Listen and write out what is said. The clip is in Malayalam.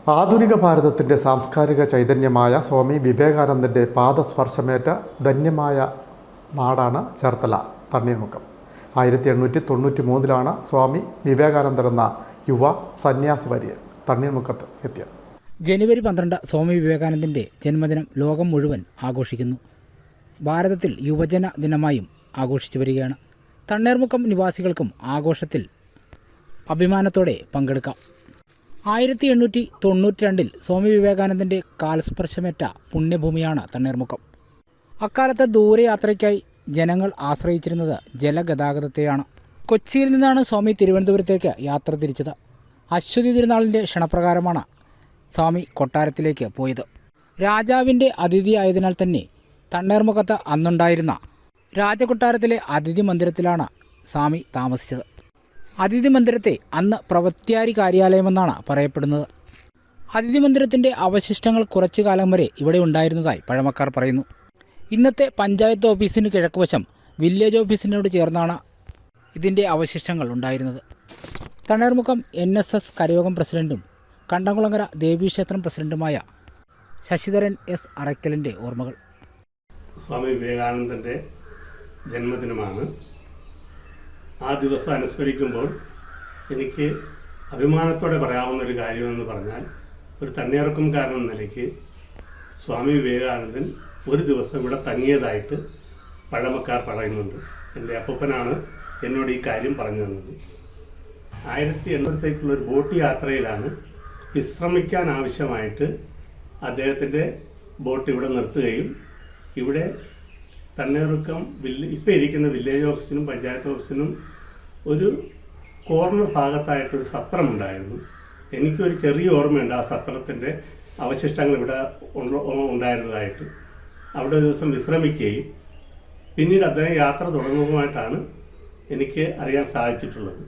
ആധുനിക ഭാരതത്തിൻ്റെ സാംസ്കാരിക ചൈതന്യമായ സ്വാമി വിവേകാനന്ദൻ്റെ പാദസ്പർശമേറ്റ ധന്യമായ നാടാണ് ചേർത്തല തണ്ണീർമുക്കം. 1893 സ്വാമി വിവേകാനന്ദൻ എന്ന യുവ സന്യാസി വര്യൻ തണ്ണീർമുക്കത്ത് എത്തിയത്. ജനുവരി 12 സ്വാമി വിവേകാനന്ദൻ്റെ ജന്മദിനം ലോകം മുഴുവൻ ആഘോഷിക്കുന്നു. ഭാരതത്തിൽ യുവജന ദിനമായും ആഘോഷിച്ചു വരികയാണ്. തണ്ണീർമുക്കം നിവാസികൾക്കും ആഘോഷത്തിൽ അഭിമാനത്തോടെ പങ്കെടുക്കാം. 1892 സ്വാമി വിവേകാനന്ദൻ്റെ കാൽസ്പർശമേറ്റ പുണ്യഭൂമിയാണ് തണ്ണീർമുക്കം. അക്കാലത്ത് ദൂരയാത്രയ്ക്കായി ജനങ്ങൾ ആശ്രയിച്ചിരുന്നത് ജലഗതാഗതത്തെയാണ്. കൊച്ചിയിൽ നിന്നാണ് സ്വാമി തിരുവനന്തപുരത്തേക്ക് യാത്ര തിരിച്ചത്. അശ്വതി തിരുനാളിൻ്റെ ക്ഷണപ്രകാരമാണ് സ്വാമി കൊട്ടാരത്തിലേക്ക് പോയത്. രാജാവിൻ്റെ അതിഥിയായതിനാൽ തന്നെ തണ്ണീർമുക്കത്ത് അന്നുണ്ടായിരുന്ന രാജകൊട്ടാരത്തിലെ അതിഥി മന്ദിരത്തിലാണ് സ്വാമി താമസിച്ചത്. അതിഥി മന്ദിരത്തെ അന്ന് പ്രവത്യാരി കാര്യാലയമെന്നാണ് പറയപ്പെടുന്നത്. അതിഥി മന്ദിരത്തിൻ്റെ അവശിഷ്ടങ്ങൾ കുറച്ചു കാലം വരെ ഇവിടെ ഉണ്ടായിരുന്നതായി പഴമക്കാർ പറയുന്നു. ഇന്നത്തെ പഞ്ചായത്ത് ഓഫീസിന് കിഴക്കുവശം വില്ലേജ് ഓഫീസിനോട് ചേർന്നാണ് ഇതിൻ്റെ അവശിഷ്ടങ്ങൾ ഉണ്ടായിരുന്നത്. തണ്ണീർമുക്കം NSS കരയോഗം പ്രസിഡന്റും കണ്ടംകുളങ്ങര ദേവീക്ഷേത്രം പ്രസിഡന്റുമായ ശശിധരൻ S അറയ്ക്കലിൻ്റെ ഓർമ്മകൾ. സ്വാമി വിവേകാനന്ദൻ്റെ ജന്മദിനമാണ്. ആ ദിവസം അനുസ്മരിക്കുമ്പോൾ എനിക്ക് അഭിമാനത്തോടെ പറയാവുന്നൊരു കാര്യമെന്ന് പറഞ്ഞാൽ, ഒരു തണ്ണീർമുക്കംകാരൻ എന്ന നിലയ്ക്ക് സ്വാമി വിവേകാനന്ദൻ ഒരു ദിവസം ഇവിടെ തങ്ങിയതായിട്ട് പഴമക്കാർ പറയുന്നുണ്ട്. എൻ്റെ അപ്പൂപ്പനാണ് എന്നോട് ഈ കാര്യം പറഞ്ഞു തന്നത്. 1880 ഒരു ബോട്ട് യാത്രയിലാണ് വിശ്രമിക്കാൻ ആവശ്യമായിട്ട് അദ്ദേഹത്തിൻ്റെ ബോട്ട് ഇവിടെ നിർത്തുകയും ഇവിടെ തണ്ണീർമുക്കം ഇപ്പോൾ ഇരിക്കുന്ന വില്ലേജ് ഓഫീസിനും പഞ്ചായത്ത് ഓഫീസിനും ഒരു കോർണർ ഭാഗത്തായിട്ടൊരു സത്രമുണ്ടായിരുന്നു. എനിക്കൊരു ചെറിയ ഓർമ്മയുണ്ട് ആ സത്രത്തിൻ്റെ അവശിഷ്ടങ്ങൾ ഇവിടെ ഉണ്ടായിരുന്നതായിട്ട്. അവിടെ ഒരു ദിവസം വിശ്രമിക്കുകയും പിന്നീട് അദ്ദേഹം യാത്ര തുടങ്ങുന്നതുമായിട്ടാണ് എനിക്ക് അറിയാൻ സാധിച്ചിട്ടുള്ളത്.